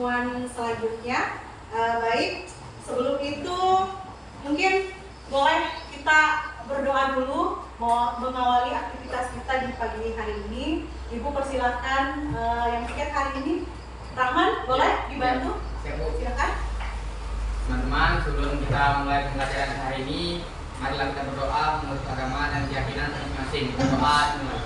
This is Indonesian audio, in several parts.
pertemuan selanjutnya. Baik, sebelum itu mungkin boleh kita berdoa dulu mau mengawali aktivitas kita di pagi hari ini. Ibu persilahkan yang tiket hari ini. Rahman, boleh dibantu? Silakan. Teman-teman, sebelum kita mulai pembelajaran hari ini, marilah kita berdoa menurut agama dan keyakinan masing-masing. Berdoa mulai.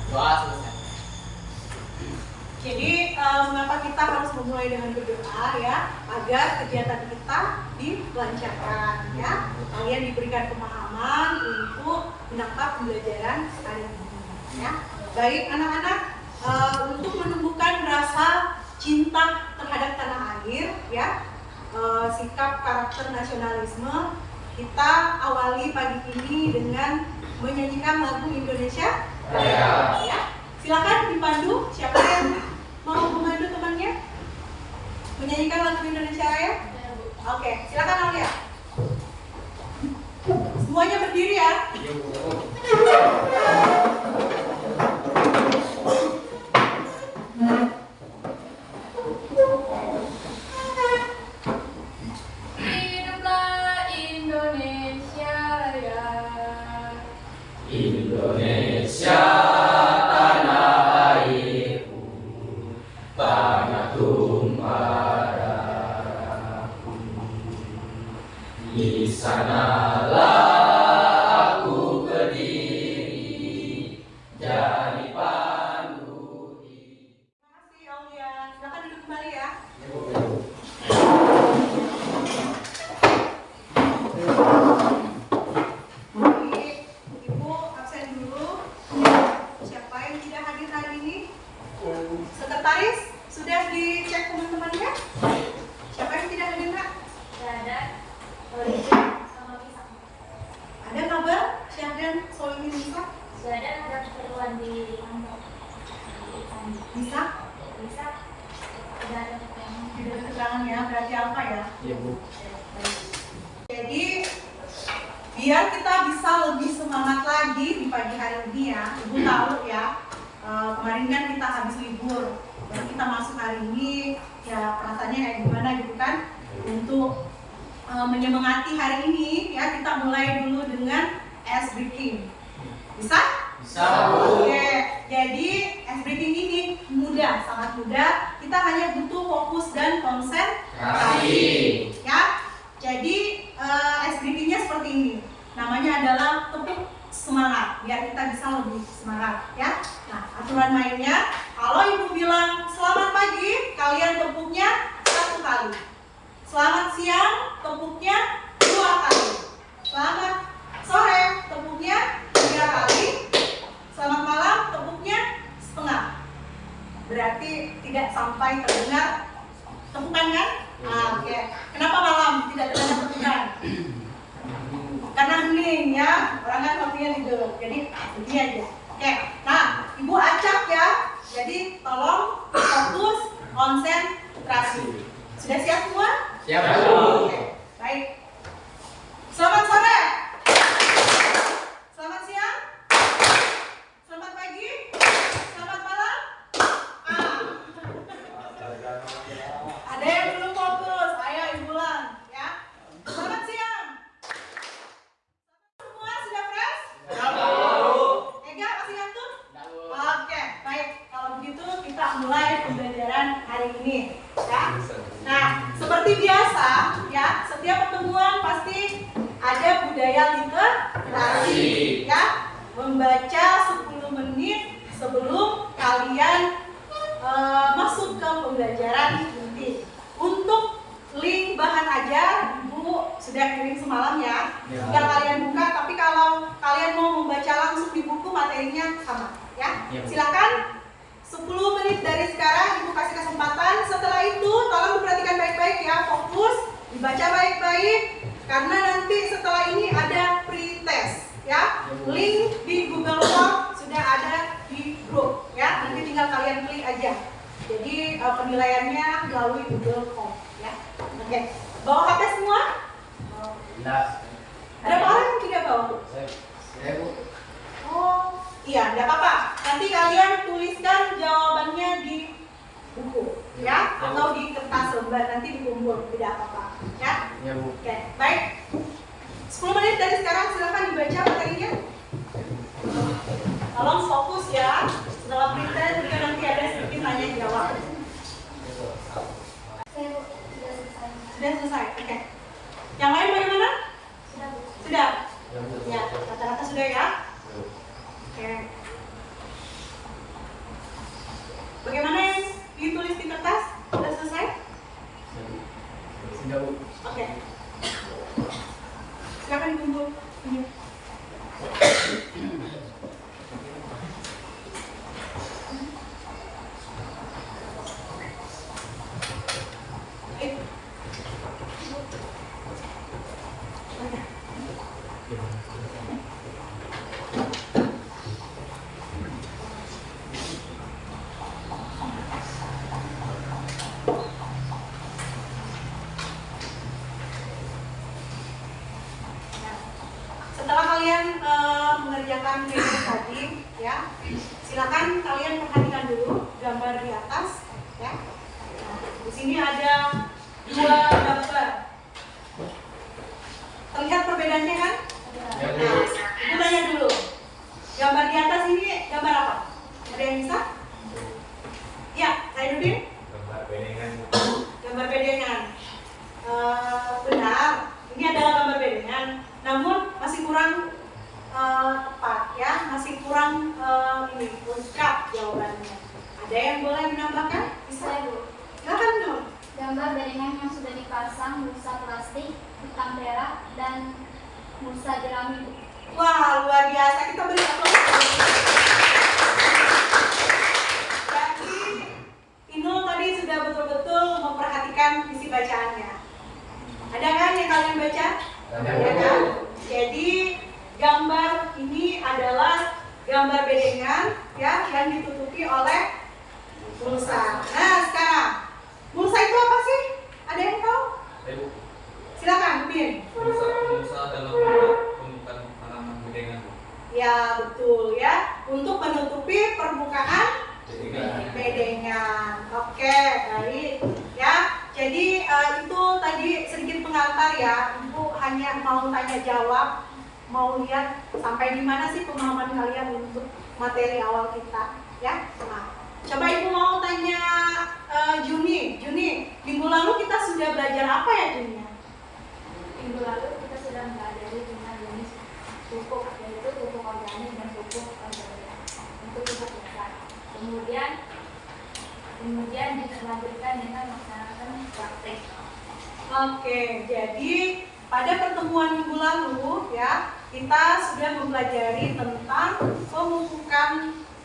Doa selesai. Jadi mengapa kita harus memulai dengan berdoa ya, agar kegiatan kita dilancarkan ya. Kalian diberikan pemahaman untuk menangkap pembelajaran hari ini ya. Baik anak-anak, untuk menumbuhkan rasa cinta terhadap tanah air ya, sikap karakter nasionalisme, kita awali pagi ini dengan menyanyikan lagu Indonesia Raya ya. Silakan dipandu, siapa yang mau memandu temannya menyanyikan lagu Indonesia Raya? Oke, silakan Aulia. Semuanya berdiri ya. Hiduplah Indonesia Raya. Indonesia tanah airku, tanah tumpah darahku. Di sanalah aku berdiri, jadi pandu. Terima kasih Aulia. Silakan duduk kembali ya. Ibu absen dulu. Siapa yang tidak hadir hari ini? Sekretaris sudah dicek teman-temannya? Siapa yang tidak hadir Kak? Tidak ada. Olivia sama Bisa. Ada kabar Syahdan Solini Nisa? Sudah ada keperluan di kantor. Bisa? Bisa. Tidak ada keperluan. Tidak ada keterangan ya, berarti apa ya? Iya, Bu. Jadi biar kita bisa lebih semangat lagi di pagi hari ini ya. Ibu tahu ya, kemarin kan kita habis libur, baru kita masuk hari ini, ya perasaannya kayak gimana gitu kan. Untuk menyemangati hari ini ya, kita mulai dulu dengan ice breaking. Bisa? Bisa, Bu. Oke, jadi ice breaking ini mudah, sangat mudah. Kita hanya butuh fokus dan konsentrasi. Ya, jadi ice breakingnya seperti ini. Namanya adalah tepuk semangat, biar kita bisa lebih semangat ya. Nah, aturan mainnya, kalau ibu bilang selamat pagi, kalian tepuknya 1 kali. Selamat siang, tepuknya 2 kali. Selamat sore, tepuknya 3 kali. Selamat malam, tepuknya setengah. Berarti tidak sampai terdengar tepukan kan? Oke. Kenapa malam tidak terdengar tepukan? Karena hening ya, orang kan waktunya tidur. Jadi begini aja. Oke. Nah, ibu acak ya. Jadi tolong fokus, konsentrasi. Sudah siap semua? Siap, Bu. Oke. Baik. Selamat sore. Selamat siang. Selamat pagi. Selamat malam. Ada yang belum fokus, ayo ibu ulang ya. Selamat siang. Semua sudah fresh? Ega masih ngantuk? Oke, baik. Kalau begitu kita mulai pembelajaran hari ini ya. Nah, seperti biasa ya, setiap pertemuan pasti ada budaya literasi ya. Membaca 10 menit sebelum kalian masuk ke pembelajaran inti. Untuk link bahan ajar Ibu sudah kirim semalam ya. Tinggal kalian buka, tapi kalau kalian mau membaca langsung di buku, materinya sama ya. Silakan 10 menit dari sekarang Ibu kasih kesempatan. Setelah itu tolong diperhatikan baik-baik ya, fokus, dibaca baik-baik karena nanti setelah ini ada pre-test ya. Link di Google Form sudah ada di grup ya. Nanti tinggal kalian klik aja. Jadi penilaiannya melalui Google Form ya. Oke. Bawa HP semua? Tidak. Ada orang yang tidak bawa? Saya, Bu. Oh, Oh, iya, tidak apa-apa. Nanti kalian tuliskan jawabannya di buku, ya, atau di kertas lembar, nanti dikumpul, tidak apa-apa, ya. Ya Bu. Oke, baik. 10 menit dari sekarang silakan dibaca materinya. Tolong fokus ya. Setelah present juga nanti ada sedikit tanya jawab. Saya Bu, sudah selesai. Sudah selesai, oke. Yang lain bagaimana? Sudah Bu. Sudah. Ya, rata-rata sudah ya. Oke. Bagaimana yang ditulis di kertas? Sudah selesai? Sudah Bu. Oke. Silakan dikumpul. Ini. Setelah kalian mengerjakan gambar tadi, ya, silakan kalian perhatikan dulu gambar di atas, ya. Nah, di sini ada 2 gambar. Terlihat perbedaannya kan? Ya Bu. Nah, ibu tanya dulu, gambar di atas ini gambar apa? Ada yang bisa? Ya, Zainuddin? Gambar bedengan. Gambar bedengan. Benar, ini adalah gambar bedengan. Namun masih kurang tepat ya, masih kurang ini lengkap jawabannya. Ada yang boleh menambahkan? Bisa? Saya Bu. Silakan Nur. Gambar bedengan yang sudah dipasang mulsa plastik, hitam perak, dan mulsa jerami Bu. Wah, luar biasa. Kita beri aplaus. Jadi Inul tadi sudah betul-betul memperhatikan isi bacaannya. Ada kan yang kalian baca? Ada. Ya kan? Jadi gambar ini adalah gambar bedengan ya yang ditutupi oleh mulsa. Nah sekarang mulsa itu apa sih? Ada yang tahu? Ibu, Silakan, Bin. Musa dalam bentuk tumbukan tanaman bedengan. Ya betul ya, untuk menutupi permukaan Bedengan. bedengan. Oke, baik ya. Jadi itu tadi sedikit pengantar ya. Ibu hanya mau tanya jawab, mau lihat sampai di mana sih pemahaman kalian untuk materi awal kita ya. Nah, coba Ibu mau tanya Juni. Minggu lalu kita sudah belajar apa ya Juni? Minggu lalu kita sudah mempelajari tentang jenis pupuk, yaitu pupuk organik dan pupuk organik untuk pupuk dasar. Kemudian dilanjutkan dengan melaksanakan praktek. Oke, jadi pada pertemuan minggu lalu ya kita sudah mempelajari tentang pemupukan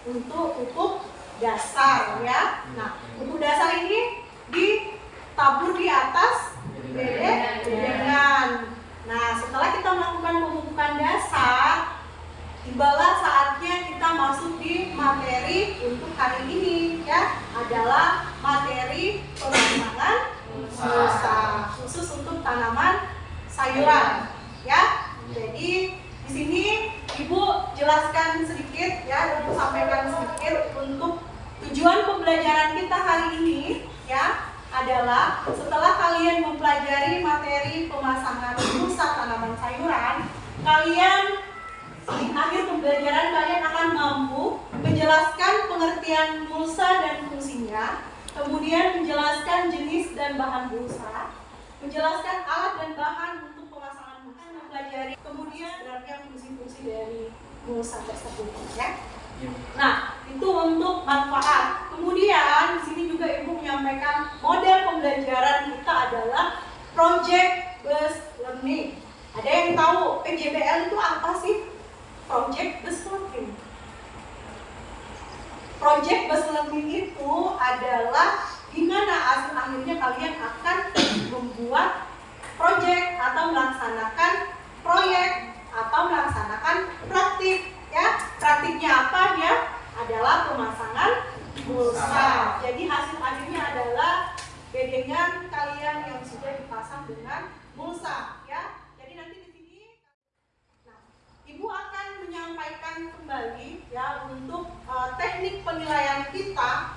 untuk pupuk dasar ya. Nah, pupuk dasar ini ditabur di atas bedengan. Nah, setelah kita melakukan pemupukan dasar, tibalah saatnya kita masuk di materi untuk hari ini ya, adalah materi pemasangan mulsa khusus untuk tanaman sayuran ya. Jadi di sini Ibu jelaskan sedikit ya, Ibu sampaikan sedikit untuk tujuan pembelajaran kita hari ini ya, adalah setelah kalian mempelajari materi pemasangan mulsa tanaman sayuran, kalian di akhir pembelajaran kalian akan mampu menjelaskan pengertian mulsa dan fungsinya, kemudian menjelaskan jenis dan bahan mulsa, menjelaskan alat dan bahan untuk pemasangan mulsa, mempelajari kemudian sebenarnya fungsi-fungsi dari mulsa tersebut ya. Nah, itu untuk manfaat. Kemudian di sini juga Ibu menyampaikan model pembelajaran kita adalah project based learning. Ada yang tahu PJBL itu apa sih? Project based learning. Project based learning itu adalah gimana hasil akhirnya kalian akan membuat project atau melaksanakan proyek atau melaksanakan praktik ya. Praktiknya apa ya? Adalah pemasangan mulsa. Jadi hasil akhirnya adalah bedengan kalian yang sudah dipasang dengan mulsa ya. Jadi nanti di sini Ibu akan menyampaikan ingatkan kembali ya untuk teknik penilaian kita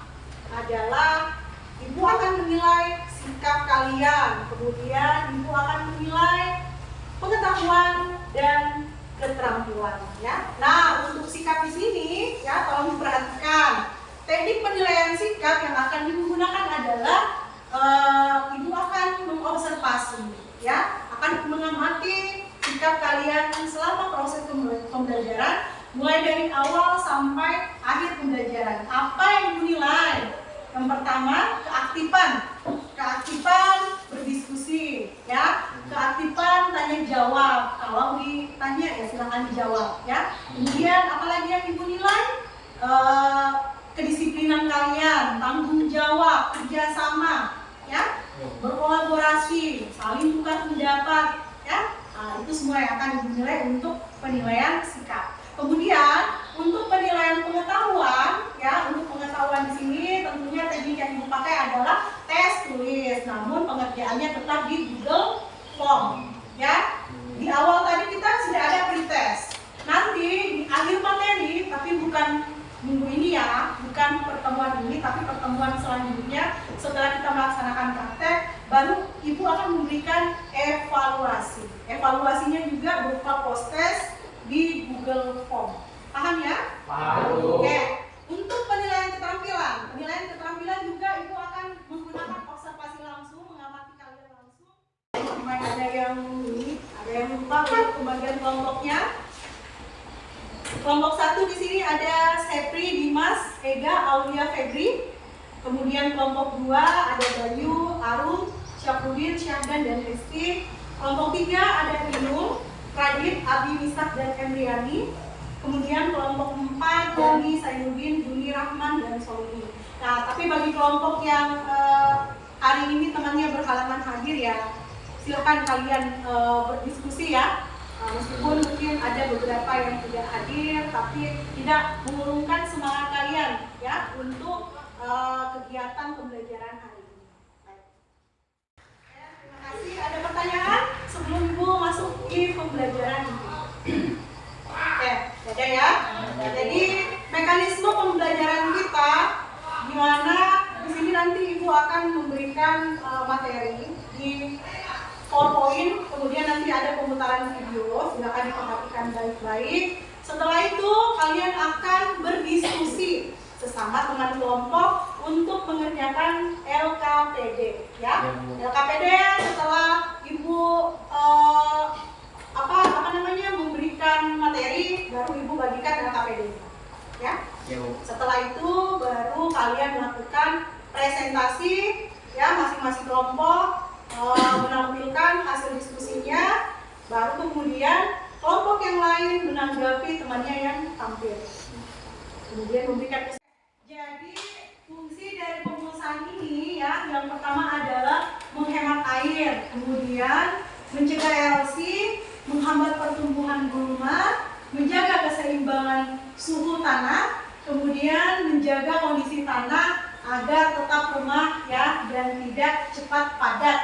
adalah ibu akan menilai sikap kalian, kemudian ibu akan menilai pengetahuan dan keterampilan ya. Nah, untuk sikap di sini ya tolong diperhatikan. Teknik penilaian sikap yang akan digunakan adalah ibu akan mengobservasi ya, akan mengamati sikap kalian selama proses pembelajaran mulai dari awal sampai akhir pembelajaran. Apa yang dinilai? Yang pertama, keaktifan berdiskusi ya, keaktifan tanya jawab. Kalau ditanya ya silakan dijawab ya. Kemudian apalagi yang ibu nilai? Kedisiplinan kalian, tanggung jawab, kerjasama ya, berkolaborasi, saling tukar pendapat ya. Nah, itu semua yang akan dinilai untuk penilaian sikap. Kemudian untuk penilaian pengetahuan ya, untuk pengetahuan di sini tentunya teknik yang ibu pakai adalah tes tulis, namun pengerjaannya tetap di Google Form ya. Di awal tadi kita sudah ada pretest. Nanti di akhir materi, tapi bukan minggu ini ya, bukan pertemuan ini, tapi pertemuan selanjutnya setelah kita melaksanakan praktek, baru ibu akan memberikan evaluasi. Evaluasinya juga berupa post test di Google Form. Paham ya? Paham. Oke. Untuk penilaian keterampilan juga ibu akan menggunakan observasi langsung, mengamati kalian langsung. Ada yang ini, ada yang lupa untuk pembagian kelompoknya. Kelompok 1 di sini ada Sepri, Dimas, Ega, Aulia, Febri. Kemudian kelompok 2 ada Bayu, Arum, Syafruddin, Syahdan, dan Rizky. Kelompok 3 ada Inul, Radit, Abi, Misak, dan Emriani. Kemudian kelompok 4 Dani, Sainuddin, Juni, Rahman, dan Solihin. Nah, tapi bagi kelompok yang hari ini temannya berhalangan hadir ya, silakan kalian berdiskusi ya. Meskipun mungkin ada beberapa yang tidak hadir, tapi tidak mengurungkan semangat kalian ya untuk kegiatan pembelajaran hari ini. Baik. Ya, terima kasih. Ada pertanyaan sebelum ibu masuk di pembelajaran ini? Oke, ada ya. Jadi mekanisme pembelajaran kita gimana? Di sini nanti ibu akan memberikan materi di PowerPoint, kemudian nanti ada pemutaran video, silakan diperhatikan baik-baik. Setelah itu kalian akan berdiskusi sesama teman kelompok untuk mengerjakan LKPD ya. LKPD setelah ibu memberikan materi, baru ibu bagikan LKPD ya. Setelah itu baru kalian melakukan presentasi ya, masing-masing kelompok menampilkan hasil diskusinya, baru kemudian kelompok yang lain menanggapi temannya yang tampil, kemudian memberikan. Jadi fungsi dari pemulsahan ini ya, yang pertama adalah menghemat air, kemudian mencegah erosi, menghambat pertumbuhan gulma, menjaga keseimbangan suhu tanah, kemudian menjaga kondisi tanah agar tetap lemah ya dan tidak cepat padat.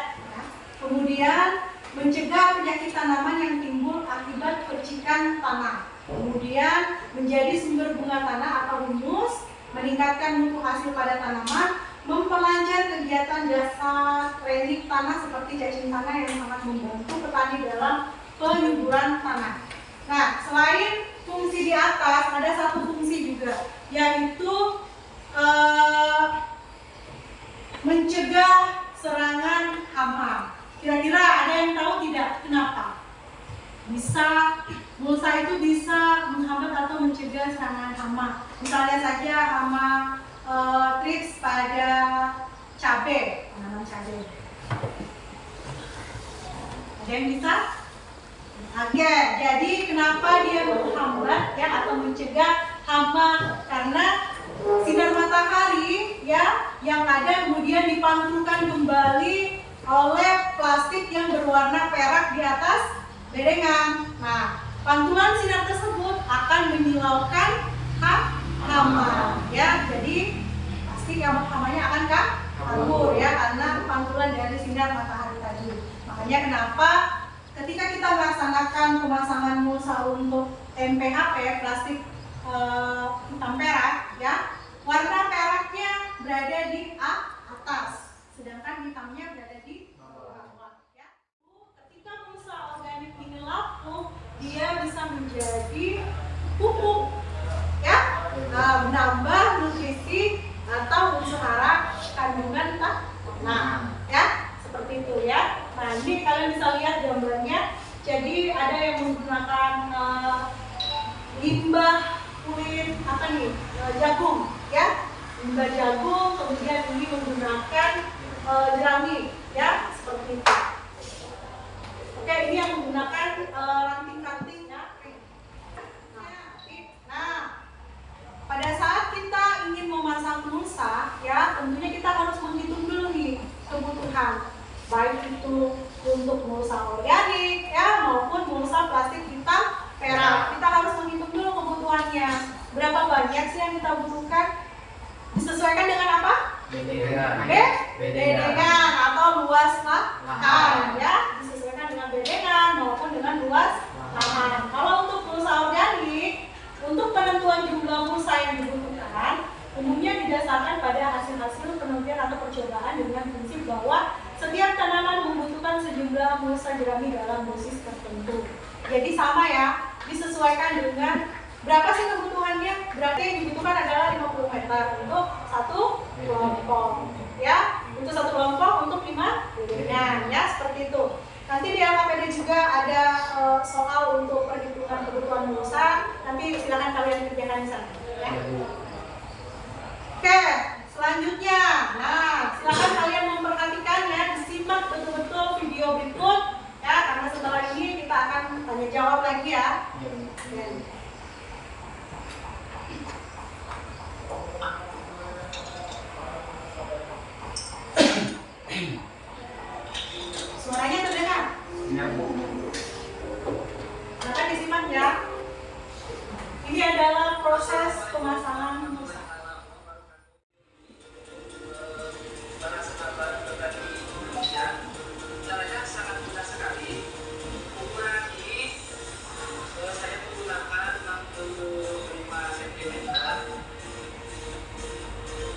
Kemudian mencegah penyakit tanaman yang timbul akibat percikan tanah. Kemudian menjadi sumber bunga tanah atau humus, meningkatkan mutu hasil pada tanaman, memperlancar kegiatan dasar training tanah seperti cacing tanah yang sangat membantu petani dalam penyuburan tanah. Nah, selain fungsi di atas, ada satu fungsi juga, yaitu mencegah serangan hama. Kira-kira ada yang tahu tidak kenapa? Mulsa itu bisa menghambat atau mencegah serangan hama. Misalnya saja hama trips pada cabai, tanaman cabai. Ada yang bisa? Oke, jadi kenapa dia menghambat ya atau mencegah hama? Karena sinar matahari ya yang ada kemudian dipantulkan kembali oleh plastik yang berwarna perak di atas bedengan. Nah, pantulan sinar tersebut akan menyilaukan hama ya. Jadi pasti hamanya akan kabur ya karena pantulan dari sinar matahari tadi. Makanya kenapa ketika kita melaksanakan pemasangan mulsa untuk MPHP plastik hitam perak, ya, warna peraknya berada di atas, sedangkan hitamnya berada di bawah. Ya. Ketika mulsa organik ini lapuk, dia bisa menjadi pupuk, ya, menambah nutrisi atau unsur hara kandungan tanah, ya, seperti itu ya. Nah, ini kalian bisa lihat gambarnya. Jadi ada yang menggunakan limbah kulit apa nih, jagung, ya, limbah jagung. Kemudian ini menggunakan jerami, ya, seperti itu. Oke, ini yang menggunakan ranting-ranting, ya. Nah, pada saat kita ingin memasang mulsa, ya, tentunya kita harus menghitung dulu nih kebutuhan, baik itu untuk mulsa organik, ya, maupun mulsa plastik hitam perak. Kita harus menghitung dulu kebutuhannya. Berapa banyak sih yang kita butuhkan? Disesuaikan dengan apa? Bedengan atau luas lahan, ya, disesuaikan dengan bedengan maupun dengan luas lahan. Kalau untuk mulsa organik, untuk penentuan jumlah mulsa yang dibutuhkan umumnya didasarkan pada hasil-hasil penelitian atau percobaan dengan prinsip bahwa setiap tanaman membutuhkan sejumlah mulsa jerami dalam dosis tertentu. Jadi sama ya, disesuaikan dengan berapa sih kebutuhannya. Berarti yang dibutuhkan adalah 50 meter untuk satu kelompok, ya, untuk satu kelompok untuk 5 bedengan, ya, seperti itu. Nanti di LKPD juga ada soal untuk perhitungan kebutuhan mulsa. Nanti silakan kalian kerjakan di sana, ya. Oke, selanjutnya, nah, silakan kalian memperhatikan ya, disimak betul-betul video berikut, ya, karena setelah ini kita akan tanya jawab lagi ya. Suaranya terdengar? Silakan disimak ya. Ini adalah proses pemasangan mulsa. Caranya sangat mudah sekali. Ukuran ini saya menggunakan 65 cm.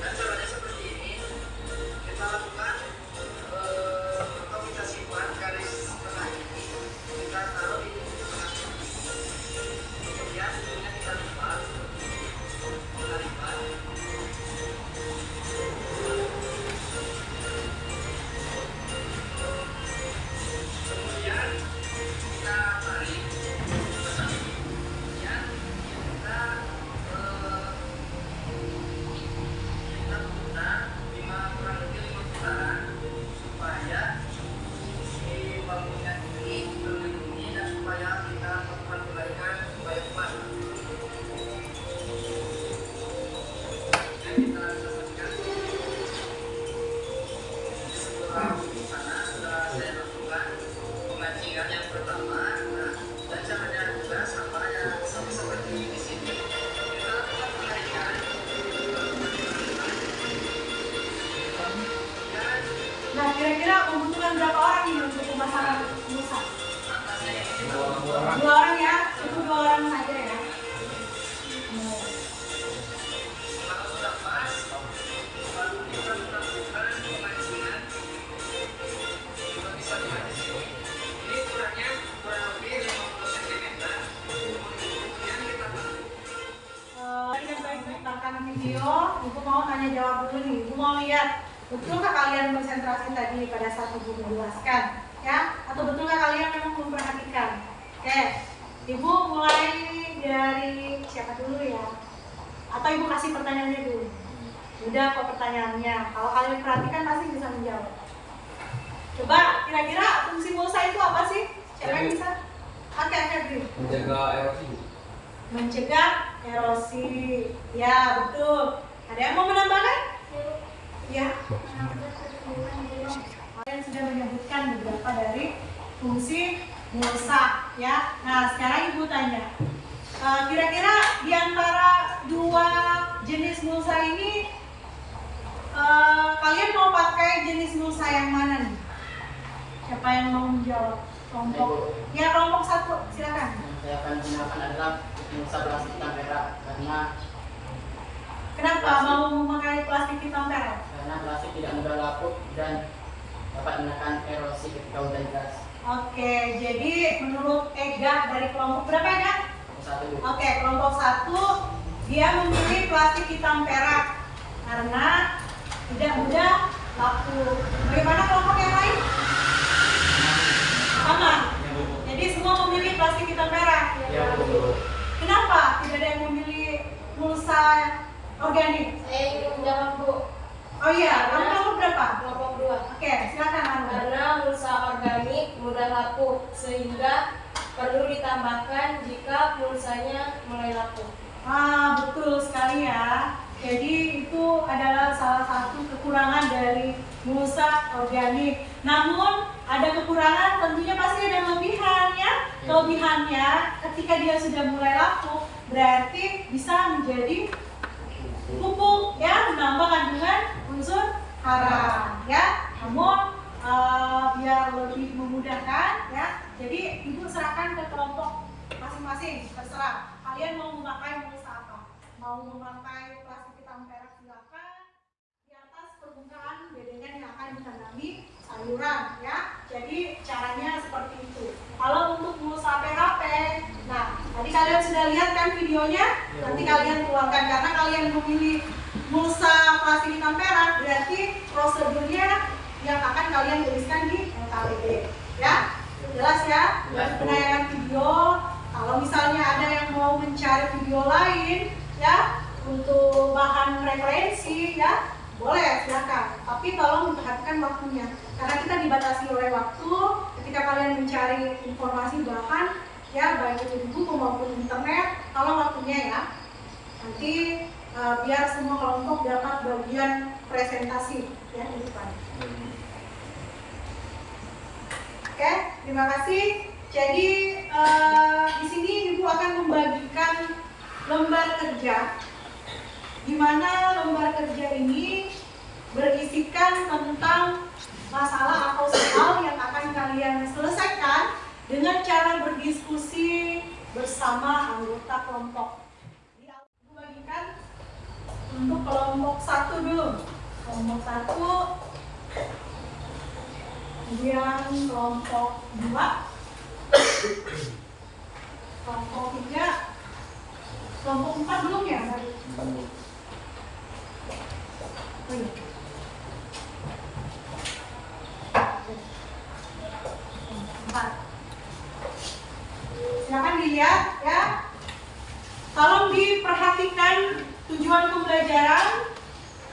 Dan caranya seperti ini. Kita lakukan atau kita simpan garis tengah ini. Kita taruh di tengah sini. Kemudian kita lipat. Kita lipat. Kemudian kita tarik ke sini. Kemudian kita putar kurang lebih 5 putaran supaya si bangunan ini berlindungi dan supaya kita memperbolehkan supaya kuat. Dan kita saksikan setelah di sana sudah saya lakukan pemancingan yang pertama. Nah, dan caranya juga sama ya, sama seperti di sini. Kita lakukan penarikan. Nah, kira-kira membutuhkan berapa orang ini untuk pemasangan mulsa? Dua orang ya, itu 2 orang saja ya. Kalau sudah pas, baru kita melakukan pemancingan. Kita bisa lihat di sini. Ini ukurannya kurang lebih 50 cm. Kemudian kita tutup. Yang baik menonton video, Ibu mau tanya jawab dulu nih. Ibu mau lihat betulkah kalian konsentrasi tadi pada saat Ibu menjelaskan, ya? Atau betulkah kalian memang memperhatikan? Oke, Ibu mulai dari siapa dulu ya? Atau Ibu kasih pertanyaannya dulu? Udah kok pertanyaannya. Kalau kalian perhatikan pasti bisa menjawab. Coba kira-kira fungsi mulsa itu apa sih? Siapa yang bisa? Oke, Bri. Menjaga erosi. Mencegah erosi. Ya, betul. Ada yang mau menambahkan? Ya. Kalian sudah menyebutkan beberapa dari fungsi mulsa, ya. Nah, sekarang Ibu tanya, kira-kira di antara 2 jenis mulsa ini, kalian mau pakai jenis mulsa yang mana nih? Siapa yang mau menjawab? Kelompok, ya kelompok 1, silakan. Yang saya akan gunakan adalah mulsa plastik hitam perak Kenapa mau memakai plastik hitam perak? karena plastik tidak mudah lapuk dan dapat menekan erosi ketika hujan deras. Oke, jadi menurut Ega dari kelompok berapa Ega? Satu. Oke, kelompok 1 dia memilih plastik hitam perak karena tidak mudah lapuk. Bagaimana kelompok yang lain? Sama. Jadi semua memilih plastik hitam perak. Ya, Bu. Kenapa tidak ada yang memilih mulsa organik? Saya ingin menjawab, Bu. Oh iya, kamu kelompok berapa? Kelompok 2. Oke, silakan Anu. Karena mulsa organik mudah lapuk sehingga perlu ditambahkan jika mulsanya mulai lapuk. Betul sekali ya. Jadi itu adalah salah satu kekurangan dari mulsa organik. Namun ada kekurangan, tentunya pasti ada kelebihan ya. Kelebihannya ketika dia sudah mulai lapuk berarti bisa menjadi pupuk ya, menambah kandungan unsur hara ya. Namun biar lebih memudahkan ya, jadi ibu serahkan ke kelompok masing-masing, terserah kalian mau memakai mulsa apa. Mau memakai plastik hitam perak silakan. Di atas permukaan bedengan yang akan ditanami sayuran ya. Jadi caranya seperti itu. Kalau untuk mulsa PHP, nah tadi kalian sudah lihat kan videonya, nanti kalian tuangkan karena kalian memilih mulsa plastik hitam perak berarti prosedurnya yang akan kalian tuliskan di LKPD ya. Jelas ya? Penayangan video. Kalau misalnya ada yang mau mencari video lain ya untuk bahan referensi ya, boleh silakan. Tapi tolong perhatikan waktunya karena kita dibatasi oleh waktu ketika kalian mencari informasi bahan ya, baik itu di buku maupun internet. Tolong waktunya ya. Nanti biar semua kelompok dapat bagian presentasi ya di depan. Oke, terima kasih. Jadi di sini Ibu akan membagikan lembar kerja, di mana lembar kerja ini berisikan tentang masalah atau soal yang akan kalian selesaikan dengan cara berdiskusi bersama anggota kelompok. Ibu bagikan untuk kelompok 1 dulu. Kelompok 1, kemudian kelompok 2, kelompok 3, kelompok 4 belum ya? Oh iya. Silakan dilihat ya. Tolong diperhatikan tujuan pembelajaran,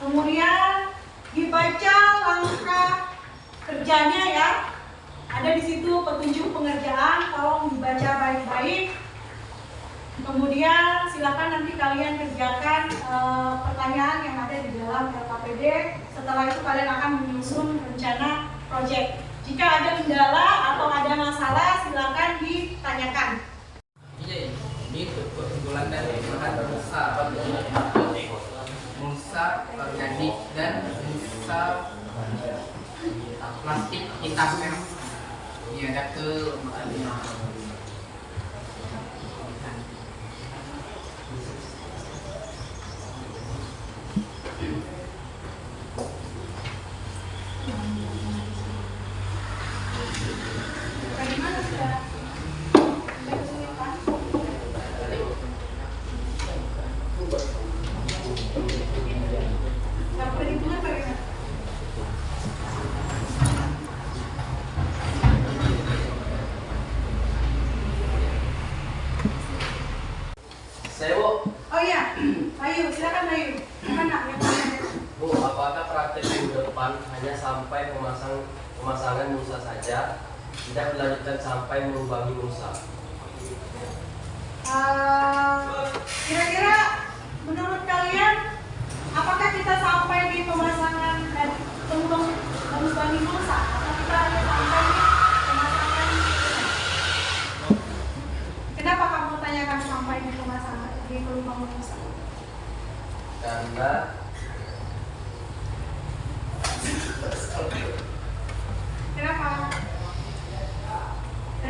kemudian dibaca langkah kerjanya ya. Ada di situ petunjuk pengerjaan, tolong dibaca baik-baik. Kemudian silakan nanti kalian kerjakan pertanyaan yang ada di dalam LKPD. Setelah itu kalian akan menyusun rencana proyek. Jika ada kendala atau ada masalah, silakan ditanyakan. Iya, ini kesimpulan dari bahan mulsa organik dan mulsa plastik hitam perak. Ini ada ke Bagaimana sudah? Ada kesulitan? Yang perhitungan bagaimana? Saya, Bu. Oh iya, Bayu, silakan Bayu. Mana yang mana? Bu, apakah praktek minggu depan hanya sampai pemasangan mulsa saja, tidak dilanjutkan sampai melubangi mulsa? Kira-kira menurut kalian, apakah kita sampai di pemasangan dan melubangi mulsa atau kita hanya sampai di pemasangan? Kenapa kamu tanyakan sampai di pemasangan di pelubangan mulsa? Karena Kenapa?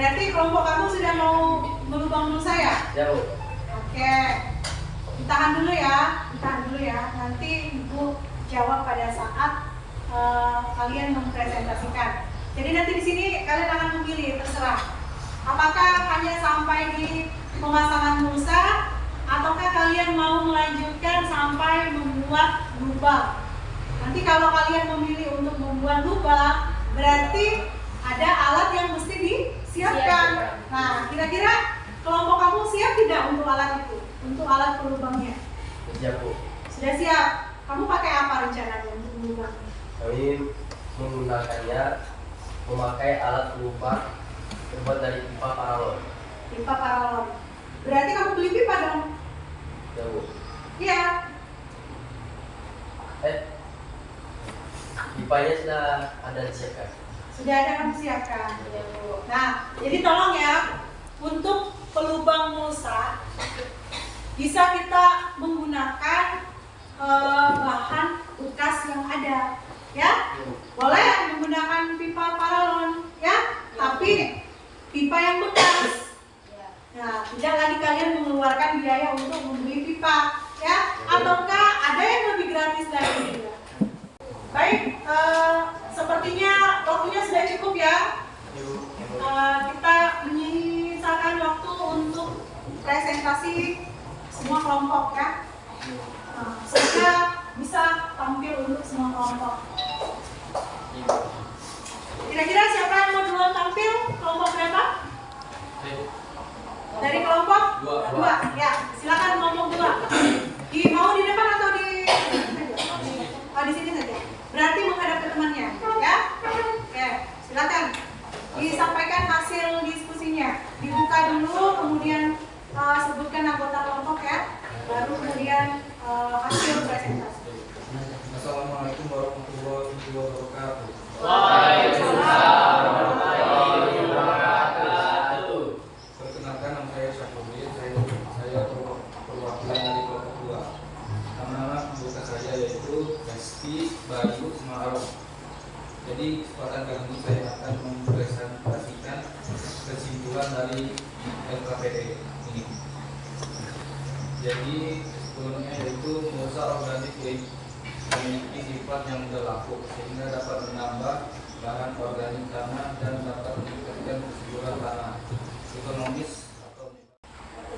Berarti kelompok kamu sudah mau melubang Musa ya? Ya, Bu. Oke. Ditahan dulu ya. Nanti Ibu jawab pada saat kalian mempresentasikan. Jadi nanti di sini kalian akan memilih, terserah. Apakah hanya sampai di pemasangan Musa, ataukah kalian mau melanjutkan sampai membuat lubang? Nanti kalau kalian memilih untuk membuat lubang, berarti ada alat yang mesti disiapkan. Nah, kira-kira kelompok kamu siap tidak untuk alat itu? Untuk alat pelubangnya? Siap, Bu. Sudah siap? Kamu pakai apa rencananya untuk melubangnya? Kami menggunakannya memakai alat pelubang terbuat dari pipa paralon. Pipa paralon. Berarti kamu beli pipa dong? Ya, Bu. Iya. Pipanya sudah ada disiapkan. Sudah ada kamu siapkan. Nah, jadi tolong ya, untuk pelubang Musa bisa kita menggunakan bahan bekas yang ada, ya. Boleh menggunakan pipa paralon, ya. Tapi pipa yang bekas. Nah, tidak lagi kalian mengeluarkan biaya untuk membeli pipa, ya. Ataukah ada yang lebih gratis lagi juga? Baik, sepertinya waktunya sudah cukup ya. Kita menyisakan waktu untuk presentasi semua kelompok ya. Semoga bisa tampil untuk semua kelompok. Kira-kira siapa yang mau duluan tampil? Kelompok berapa? Dari kelompok? Dua. Ya, silakan kelompok dua. Mau di depan atau di sini saja? Berarti menghadap ke temannya, ya? Oke, silakan. Disampaikan hasil diskusinya. Dibuka dulu, kemudian sebutkan anggota kelompok ya. Baru kemudian hasil presentasi. Assalamualaikum warahmatullahi wabarakatuh. Waalaikumsalam warahmatullahi wabarakatuh. Perkenalkan, nama saya Syafruddin. Saya perwakilan dari kelompok 2. Nama anggota saya yaitu Resti, Bayu, sama Arum. Jadi kesempatan kali ini saya akan mempresentasikan kesimpulan dari LKPD ini. Jadi sebelumnya yaitu Musa organik memiliki sifat yang mudah laku sehingga dapat menambah bahan organik tanah dan dapat meningkatkan kesuburan tanah, ekonomis atau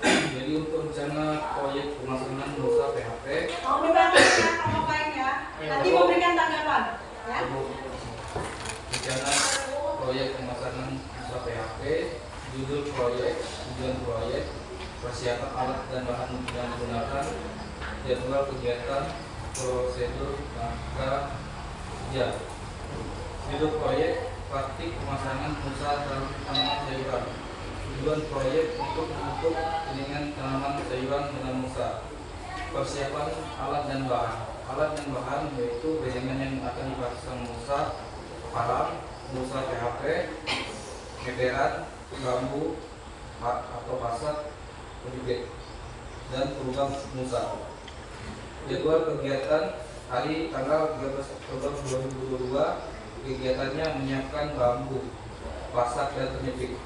jadi untuk rencana proyek pemasangan Musa PHP Mau dibantu ya kelompok lain ya. Nanti memberikan tanggapan ya. rencana proyek pemasangan Musa PHP, judul proyek, tujuan proyek, persiapan alat dan bahan yang digunakan, jadwal kegiatan, prosedur, langkah kerja. Judul proyek, praktik pemasangan Musa dalam tanaman sayuran. Tujuan proyek untuk membentuk jaringan tanaman sayuran dengan Musa. Persiapan alat dan bahan. Alat dan bahan yaitu bedengan yang akan dipasang Musa, palang, Musa PHP, meteran, bambu atau pasat, penjepit, dan pelubang Musa. Jadwal kegiatan hari tanggal 13 Oktober 2022, kegiatannya menyiapkan bambu, pasat dan penjepit,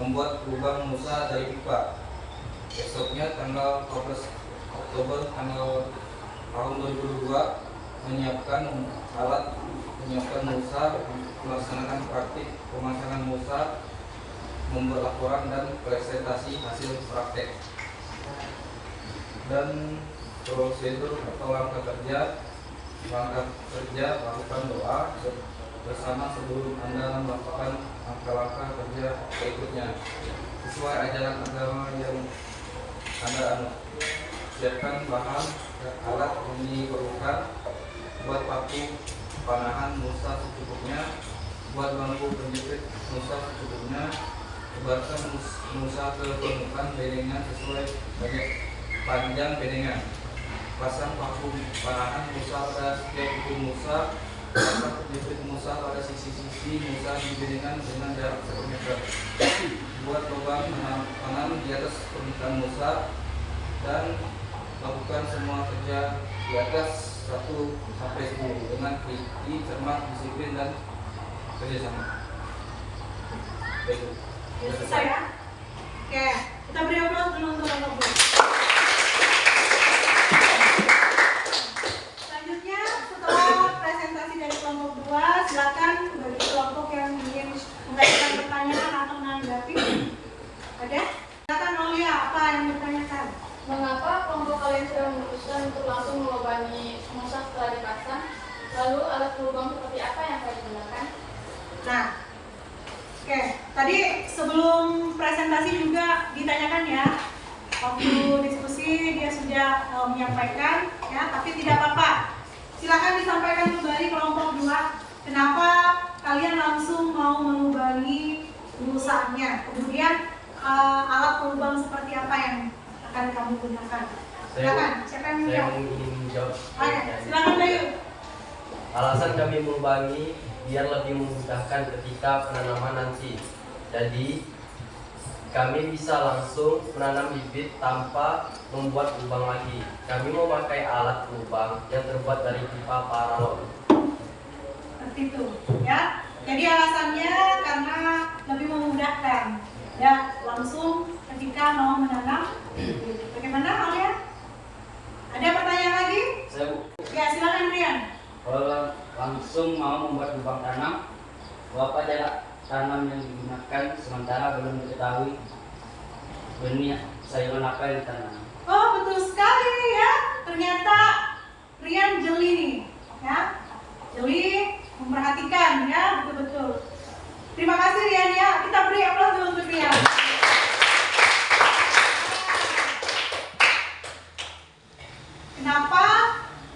membuat pelubang Musa dari pipa. Besoknya tanggal 14 Oktober tahun 2022, menyiapkan alat, menyiapkan Musa, melaksanakan praktik pemasangan Musa, membuat laporan dan presentasi hasil praktek. Dan prosedur atau langkah kerja lakukan doa bersama sebelum Anda melakukan langkah-langkah kerja berikutnya sesuai ajaran agama yang Anda anut. Siapkan bahan alat yang diperlukan, buat paku panahan Musa secukupnya, buat bambu penjepit Musa secukupnya, tebarkan Musa ke permukaan bedengan sesuai panjang bedengan. Pasang paku panahan Musa pada setiap kuku Musa, pasang penjepit Musa pada sisi-sisi Musa di bedengan dengan jarak 1 meter. Buat lubang tanam di atas permukaan Musa dan lakukan semua kerja di atas 1 sampai 10 dengan teliti, cermat, disiplin dan kerjasama. Baik. Sudah selesai ya? Oke, kita beri aplaus dulu untuk kelompok 2. Selanjutnya, setelah presentasi dari kelompok 2, silakan bagi kelompok yang ingin mengajukan pertanyaan atau menanggapi. Ada? Silakan Aulia, apa yang ditanyakan? Mengapa kelompok kalian sudah memutuskan untuk langsung melubani musa setelah dipasang? Lalu alat pelubang seperti apa yang kalian gunakan? Nah, oke, tadi sebelum presentasi juga ditanyakan ya. Waktu diskusi dia sudah menyampaikan ya, tapi tidak apa-apa. Silakan disampaikan kembali kelompok 2. Kenapa kalian langsung mau melubangi musanya? Kemudian alat pelubang seperti apa yang akan kamu gunakan? Silakan, siapa yang Saya menjawab? ingin menjawab. Oke, silakan Bayu. Alasan kami melubangi biar lebih memudahkan ketika penanaman nanti. Jadi kami bisa langsung menanam bibit tanpa membuat lubang lagi. Kami memakai alat lubang yang terbuat dari pipa paralon. Seperti itu, ya. Jadi alasannya karena lebih memudahkan, ya, langsung ketika mau menanam. Bagaimana, Aulia? Ada pertanyaan lagi? Ya, silakan Rian. Kalau langsung mau membuat lubang tanam, berapa jarak tanam yang digunakan sementara belum diketahui benih sayuran apa yang ditanam? Oh, betul sekali ya. Ternyata Rian jeli nih, ya. Jeli memperhatikan ya, betul-betul. Terima kasih Rian ya. Kita beri aplaus dulu untuk Rian. Kenapa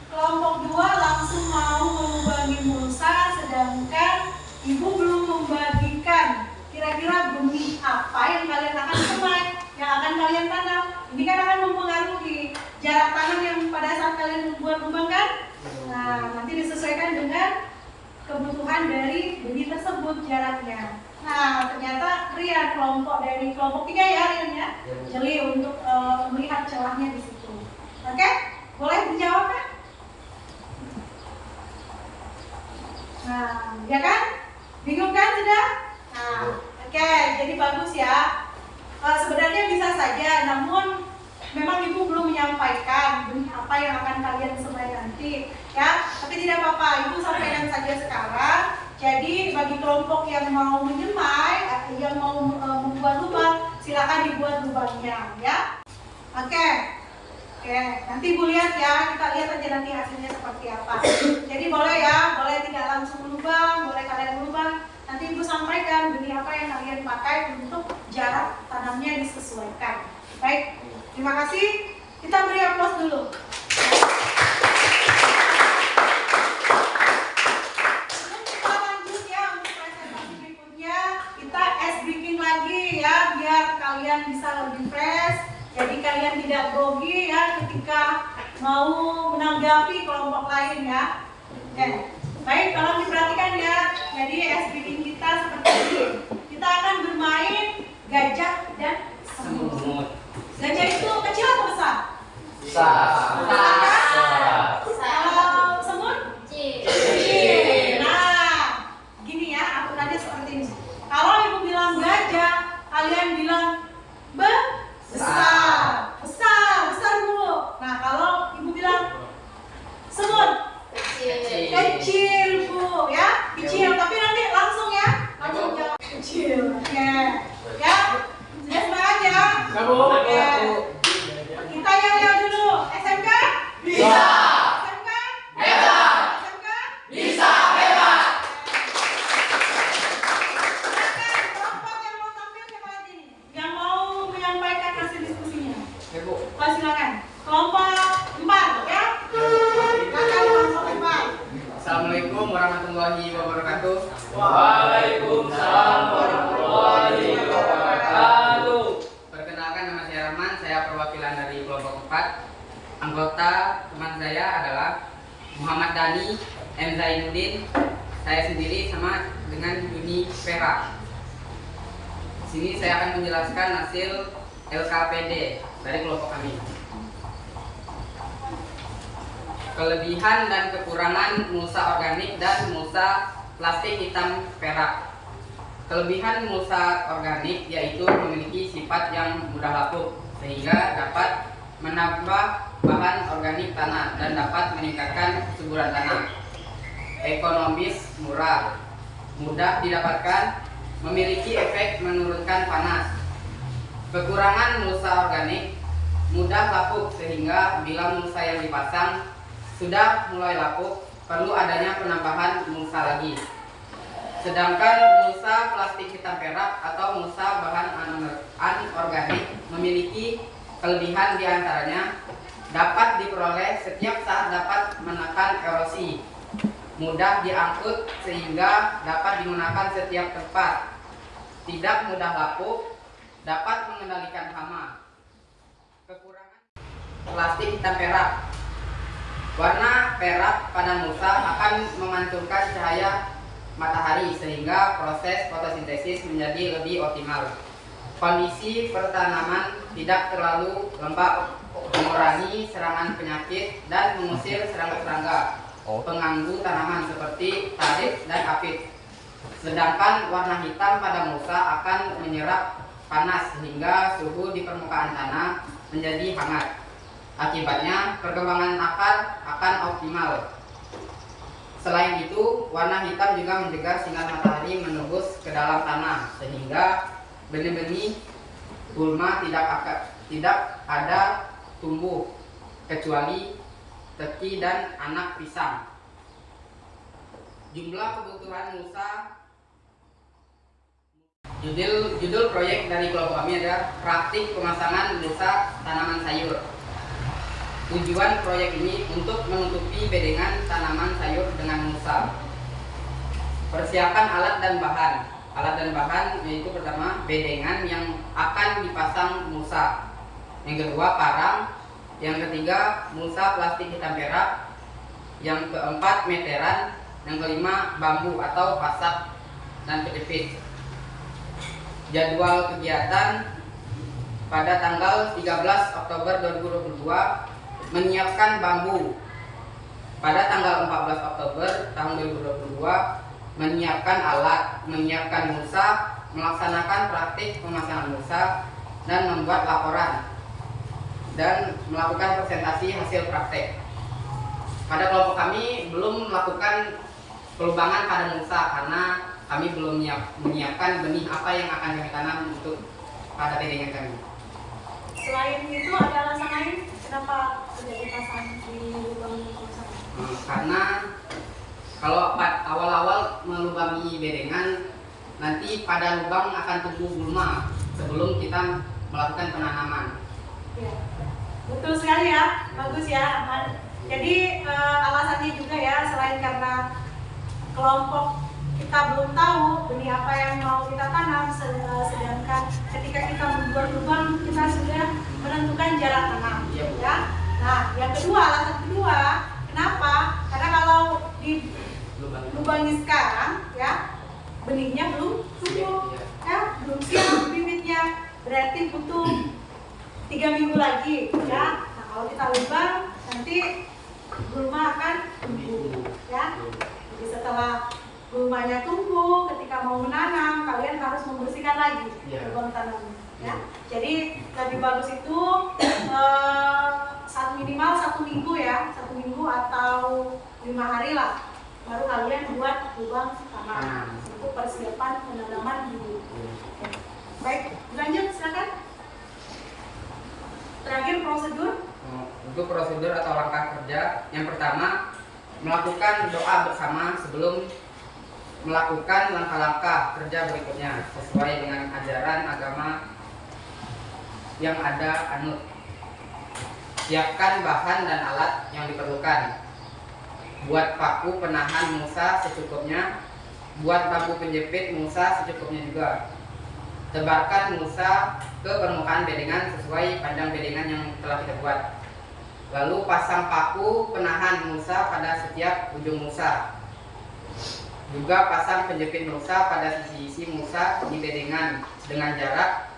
kelompok 2 langsung mau melubangi mulsa sedangkan ibu belum membagikan kira-kira benih apa yang kalian akan semai, yang akan kalian tanam? Ini kan akan mempengaruhi jarak tanam yang pada saat kalian membuat lubang kan? Nah, nanti disesuaikan dengan kebutuhan dari benih tersebut jaraknya. Nah, ternyata Rian dari kelompok 3 ya Rian ya, jeli untuk melihat celahnya di situ. Oke, boleh dijawab kan? Nah, ya kan? Bingung kan sudah? Nah, oke, jadi bagus ya. Sebenarnya bisa saja, namun memang ibu belum menyampaikan benih apa yang akan kalian semai nanti, ya. Tapi tidak apa-apa, ibu sampaikan saja sekarang. Jadi bagi kelompok yang mau menyemai, yang mau membuat lubang, silakan dibuat lubangnya, ya. Oke, nanti ibu lihat ya, kita lihat aja nanti hasilnya seperti apa. Jadi boleh ya, boleh tidak langsung lubang, boleh kalian lubang. Nanti ibu sampaikan benih apa yang kalian pakai untuk jarak tanamnya disesuaikan. Baik, terima kasih. Kita beri aplaus dulu. Sebelum kita lanjut ya untuk presentasi berikutnya, kita ice breaking lagi ya, biar kalian bisa lebih fresh. Jadi kalian tidak grogi ya ketika mau menanggapi kelompok lain ya. Baik, tolong diperhatikan ya. Jadi ice breaking kita seperti ini. Kita akan bermain gajah dan semut. Gajah itu kecil atau besar? Besar. Kalau semut? Kecil. Nah, gini ya, aturannya seperti ini. Kalau ibu bilang gajah, kalian bilang besar dulu. Nah, kalau ibu bilang semut, kecil bu, ya, kecil. Tapi nanti langsung ya, langsung jawab kecil. Oke, ya, sudah semangat ya. Oke. Kita yang dulu. SMK? Bisa. SMK? Hebat. SMK? Bisa hebat. Silakan kelompok yang mau tampil siapa lagi nih? Yang mau menyampaikan hasil diskusinya. Oh, silakan. Kelompok 4 ya. Silakan kelompok 4. Assalamualaikum warahmatullahi wabarakatuh. Waalaikumsalam warahmatullahi wabarakatuh. Perkenalkan, nama saya Rahman, saya perwakilan dari kelompok 4. Anggota teman saya adalah Muhammad Dani, M. Zainuddin, saya sendiri sama dengan Yuni Vera. Di sini saya akan menjelaskan hasil LKPD dari kelompok kami. Kelebihan dan kekurangan mulsa organik dan mulsa plastik hitam perak. Kelebihan mulsa organik yaitu memiliki sifat yang mudah lapuk sehingga dapat menambah bahan organik tanah dan dapat meningkatkan kesuburan tanah. Ekonomis, murah, mudah didapatkan, memiliki efek menurunkan panas. Kekurangan mulsa organik, mudah lapuk sehingga bila mulsa yang dipasang sudah mulai lapuk, perlu adanya penambahan mulsa lagi. Sedangkan mulsa plastik hitam perak atau mulsa bahan anorganik memiliki kelebihan diantaranya dapat diperoleh setiap saat, dapat menekan erosi, mudah diangkut sehingga dapat digunakan setiap tempat, tidak mudah lapuk, dapat mengendalikan hama. Kekurangan plastik hitam perak, warna perak pada mulsa akan memantulkan cahaya matahari sehingga proses fotosintesis menjadi lebih optimal. Kondisi pertanaman tidak terlalu lembab, mengurangi serangan penyakit dan mengusir serangga-serangga pengganggu tanaman seperti tarit dan apit. Sedangkan warna hitam pada mulsa akan menyerap panas sehingga suhu di permukaan tanah menjadi hangat. Akibatnya perkembangan akar akan optimal. Selain itu, warna hitam juga mencegah sinar matahari menembus ke dalam tanah sehingga benih-benih gulma tidak ada tumbuh kecuali teki dan anak pisang. Jumlah kebutuhan mulsa. Judul proyek dari kelompok kami adalah praktik pemasangan mulsa tanaman sayur. Tujuan proyek ini untuk menutupi bedengan tanaman sayur dengan mulsa. Persiapan alat dan bahan. Alat dan bahan yaitu pertama bedengan yang akan dipasang mulsa. Yang kedua parang. Yang ketiga mulsa plastik hitam perak. Yang keempat meteran. Yang kelima bambu atau pasak dan kejepit. Jadwal kegiatan pada tanggal 13 Oktober 2022 menyiapkan bambu. Pada tanggal 14 Oktober tahun 2022 menyiapkan alat, menyiapkan mulsa, melaksanakan praktik pemasangan mulsa dan membuat laporan dan melakukan presentasi hasil praktek. Pada kelompok kami belum melakukan pelubangan pada mulsa karena kami belum menyiapkan benih apa yang akan kami tanam untuk pada bedengan kami. Selain itu ada alasan lain kenapa tidak dipasang di lubang mulsa? Karena kalau awal-awal melubangi bedengan, nanti pada lubang akan tumbuh gulma sebelum kita melakukan penanaman. Ya, betul sekali ya, bagus ya, aman. Jadi alasannya juga ya, selain karena kelompok kita belum tahu benih apa yang mau kita tanam, sedangkan ketika kita membuat lubang kita sudah menentukan jarak tanam, ya. Nah, yang kedua, alasan kedua, kenapa? Karena kalau di lubangi sekarang, ya, benihnya belum tumbuh, ya, belum siap bibitnya, berarti butuh 3 minggu lagi, ya. Nah, kalau kita lubang, nanti gulma akan tumbuh, ya. Jadi setelah gulmanya tumbuh, ketika mau menanam, kalian harus membersihkan lagi lubang tanamnya, ya. Jadi lebih bagus itu minimal 1 minggu ya, 1 minggu atau 5 hari lah, baru kalian buat lubang tanam untuk persiapan penanaman bibit. Baik, lanjut silakan. Terakhir prosedur. Untuk prosedur atau langkah kerja, yang pertama melakukan doa bersama sebelum melakukan langkah-langkah kerja berikutnya sesuai dengan ajaran agama yang ada anut. Siapkan bahan dan alat yang diperlukan. Buat paku penahan mulsa secukupnya. Buat bambu penjepit mulsa secukupnya juga. Tebarkan mulsa ke permukaan bedengan sesuai panjang bedengan yang telah kita buat. Lalu pasang paku penahan mulsa pada setiap ujung mulsa. Juga pasang penjepit mulsa pada sisi-sisi mulsa di bedengan dengan jarak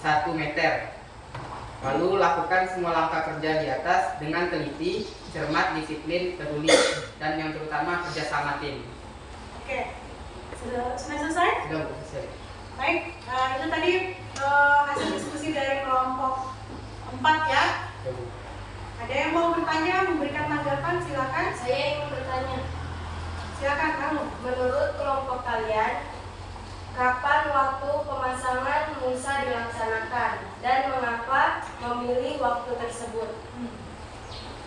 1 meter. Lalu lakukan semua langkah kerja di atas dengan teliti, cermat, disiplin, peduli, dan yang terutama kerjasama tim. Oke, Sudah selesai? Sudah Bu, selesai. Baik, itu tadi hasil diskusi dari kelompok 4 ya. Ya, Bu. Ada yang mau bertanya, memberikan tanggapan, silakan. Saya ingin bertanya, Silakan kamu. menurut kelompok kalian, kapan waktu pemasangan Musa dilaksanakan dan mengapa memilih waktu tersebut?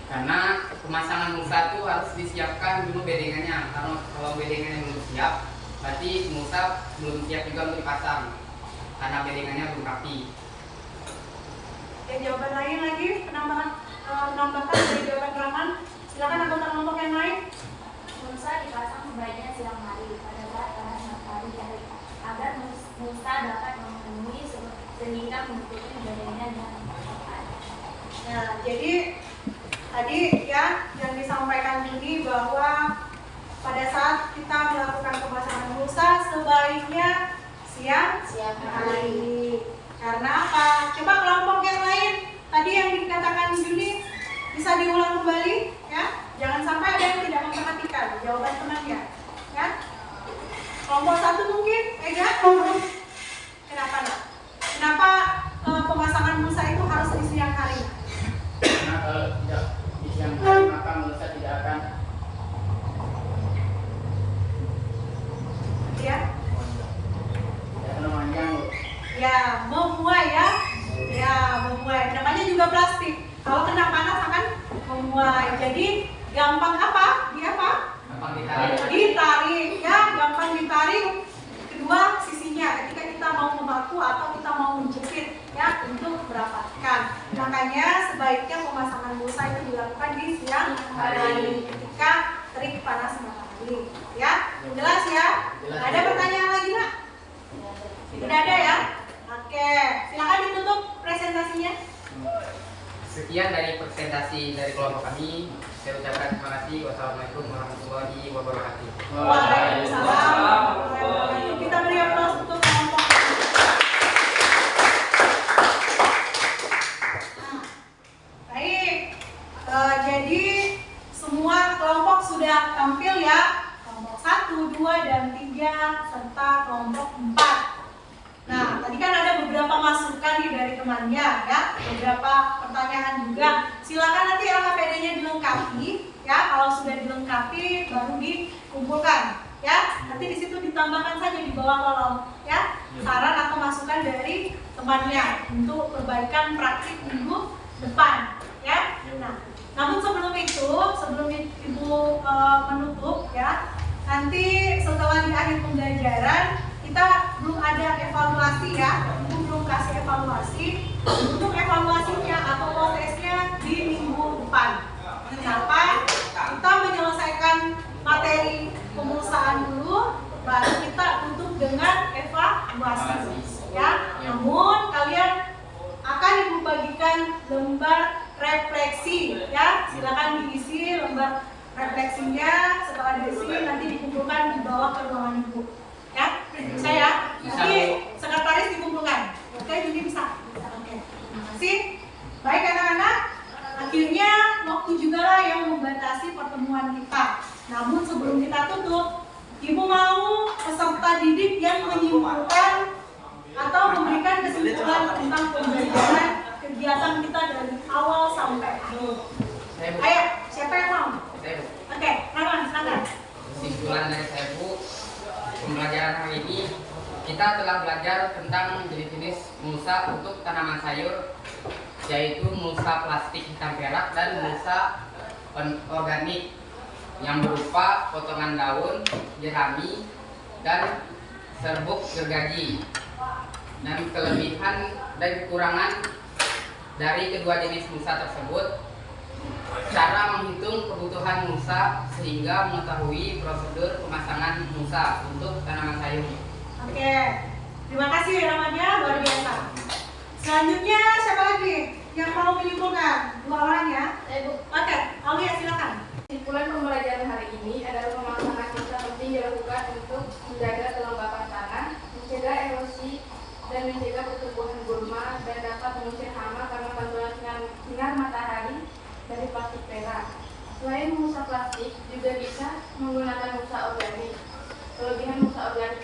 Karena pemasangan Musa itu harus disiapkan dulu bedengannya. Karena kalau bedengannya belum siap, berarti Musa belum siap juga untuk dipasang. Karena bedengannya belum rapi. Ya, jawaban lain lagi, penambahan dari jawaban Rahman. Silakan anggota kelompok yang lain. Musa dipasang sebaiknya siang hari pada saat panas matahari terik agar Musa dapat memenuhi sehingga menutupi badannya dengan tepat. Nah, jadi tadi ya yang disampaikan ini bahwa pada saat kita melakukan pemasangan Musa sebaiknya siang hari. Karena apa? Coba kelompok yang lain tadi yang dikatakan Juni bisa diulang kembali ya. Jangan sampai ada yang tidak memperhatikan jawaban temannya ya. Kelompok 1 mungkin Ega. Kenapa nak? Kenapa pemasangan Musa itu harus di siang hari? Karena kalau tidak di siang hari maka Musa tidak akan Ya, memanjang. ya memuai ya. Ya, memuai. Namanya juga plastik. Kalau kena panas akan memuai. Jadi gampang apa? Dia apa? Gampang ditarik. Ditarik ya, gampang ditarik kedua sisinya ketika kita mau memaku atau kita mau menjepit ya untuk merapatkan. Makanya sebaiknya pemasangan Musa itu dilakukan di siang hari ketika terik panas matahari ya. Jelas ya? Ada pertanyaan lagi nak? Tidak ada ya? Oke, silakan ditutup presentasinya. Sekian dari presentasi dari kelompok kami. Saya ucapkan terima kasih. Wassalamualaikum warahmatullahi wabarakatuh. Waalaikumsalam warahmatullahi wabarakatuh. Kita beri aplaus untuk kelompok. Nah, baik. Jadi semua kelompok sudah tampil ya. Kelompok 1, 2, dan 3 serta kelompok 4. Nah, tadi kan ada beberapa masukan nih dari temannya ya, beberapa pertanyaan juga. Silakan nanti LKPD-nya dilengkapi ya. Kalau sudah dilengkapi baru dikumpulkan ya. Nanti di situ ditambahkan saja di bawah kolom ya saran atau masukan dari temannya untuk perbaikan praktik minggu depan ya. Nah, namun sebelum itu, sebelum Ibu menutup ya, nanti setelah di akhir pembelajaran kita belum ada evaluasi ya, Ibu belum kasih evaluasi. Untuk evaluasinya atau prosesnya di minggu depan. Kenapa? Kita menyelesaikan materi pemulsaan dulu, baru kita tutup dengan evaluasi ya. Namun kalian akan Ibu bagikan lembar refleksi ya. Silakan diisi lembar refleksinya. Setelah diisi nanti dikumpulkan di bawah ke ruangan Ibu. Ya, bisa ya. Nanti sekretaris dikumpulkan. Oke, jadi bisa. Oke. Terima kasih. Baik anak-anak, akhirnya waktu juga lah yang membatasi pertemuan kita. Namun sebelum kita tutup, Ibu mau peserta didik yang menyimpulkan atau memberikan kesimpulan tentang pembelajaran kegiatan kita dari awal sampai akhir. Ayo, siapa yang mau? Saya, Bu. Oke, Rahman, silakan. Kesimpulan dari saya, Bu, pembelajaran hari ini kita telah belajar tentang jenis-jenis mulsa untuk tanaman sayur, yaitu mulsa plastik hitam perak dan mulsa organik yang berupa potongan daun, jerami, dan serbuk gergaji. Dan kelebihan dan kekurangan dari kedua jenis mulsa tersebut, cara menghitung kebutuhan mulsa sehingga mengetahui prosedur pemasangan mulsa untuk tanaman sayur. Oke, terima kasih Rahmannya, luar biasa. Selanjutnya siapa lagi yang mau menyimpulkan? 2 orang ya. Oke, Aulia silakan. Kesimpulan pembelajaran hari ini adalah pemasangan Musa penting dilakukan untuk menjaga kelembapan tanah, mencegah erosi, dan mencegah pertumbuhan gulma dan dapat mengusir hama karena pantulan sinar matahari dari plastik perak. Selain Musa plastik, juga bisa menggunakan Musa organik. Kelebihan Musa organik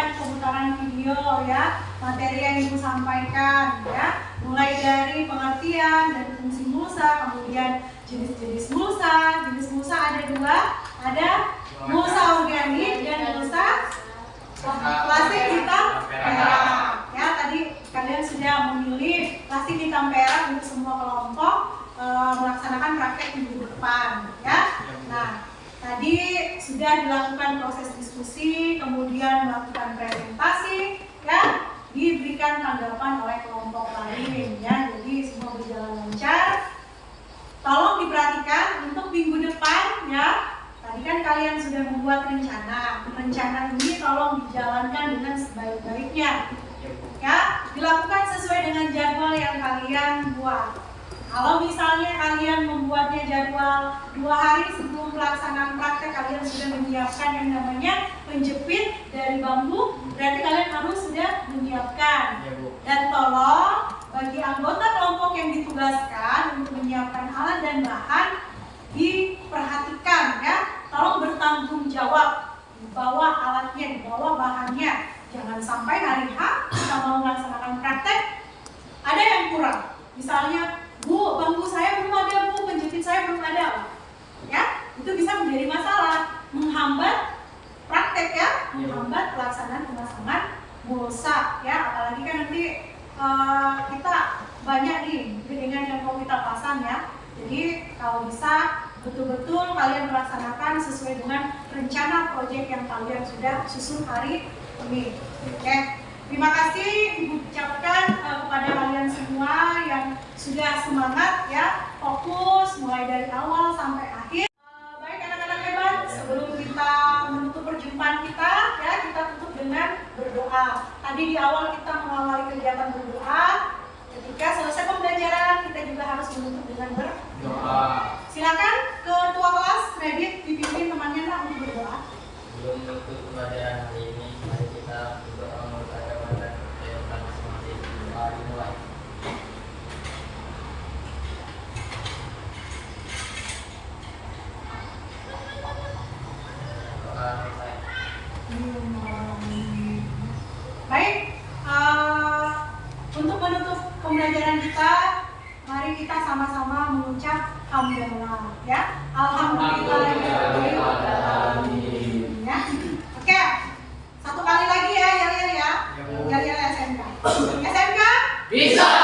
kemudian pemutaran video ya, materi yang Ibu sampaikan ya, mulai dari pengertian dan fungsi mulsa, kemudian jenis-jenis mulsa. Jenis mulsa ada dua, ada mulsa organik dan mulsa plastik hitam perak. Ya, tadi kalian sudah memilih plastik hitam perak untuk semua kelompok melaksanakan praktek minggu depan ya. Nah, tadi sudah dilakukan proses diskusi, kemudian melakukan presentasi ya, diberikan tanggapan oleh kelompok lain ya. Jadi semua berjalan lancar. Tolong diperhatikan untuk minggu depan ya. Tadi kan kalian sudah membuat rencana. Rencana ini tolong dijalankan dengan sebaik-baiknya. Ya, dilakukan sesuai dengan jadwal yang kalian buat. Kalau misalnya kalian membuatnya jadwal 2 hari sebelum pelaksanaan praktek, kalian sudah menyiapkan yang namanya penjepit dari bambu, berarti kalian harus sudah menyiapkan. Dan tolong bagi anggota kelompok yang ditugaskan untuk menyiapkan alat dan bahan, diperhatikan ya, tolong bertanggung jawab, dibawa alatnya, dibawa bahannya. Jangan sampai hari H kita mau melaksanakan praktek ada yang kurang. Misalnya, Bu, bambu saya belum ada, Bu, penjepit saya belum ada. Ya, itu bisa menjadi masalah, menghambat praktek ya, menghambat pelaksanaan pemasangan mulsa ya. Apalagi kan nanti kita banyak nih dengan yang mau kita pasang ya. Jadi kalau bisa betul-betul kalian melaksanakan sesuai dengan rencana proyek yang kalian sudah susun hari ini. Oke. Terima kasih Ibu ucapkan kepada kalian semua yang sudah semangat ya, fokus mulai dari awal sampai akhir. Baik anak-anak hebat, sebelum kita menutup perjumpaan kita ya, kita tutup dengan berdoa. Tadi di awal kita mengawali kegiatan berdoa. Ketika selesai pembelajaran, kita juga harus menutup dengan berdoa. Silakan ketua kelas Radit dipimpin temannya untuk berdoa. Sebelum menutup pembelajaran hari ini, mari kita berdoa kepada kita masing-masing. Doa dimulai. Doa selesai. Baik, untuk menutup pembelajaran kita, mari kita sama-sama mengucap hamdalah ya. Alhamdulillah. Ya. Oke. Satu kali lagi ya, yel-yel ya. Yel-yel SMK. SMK Bisa.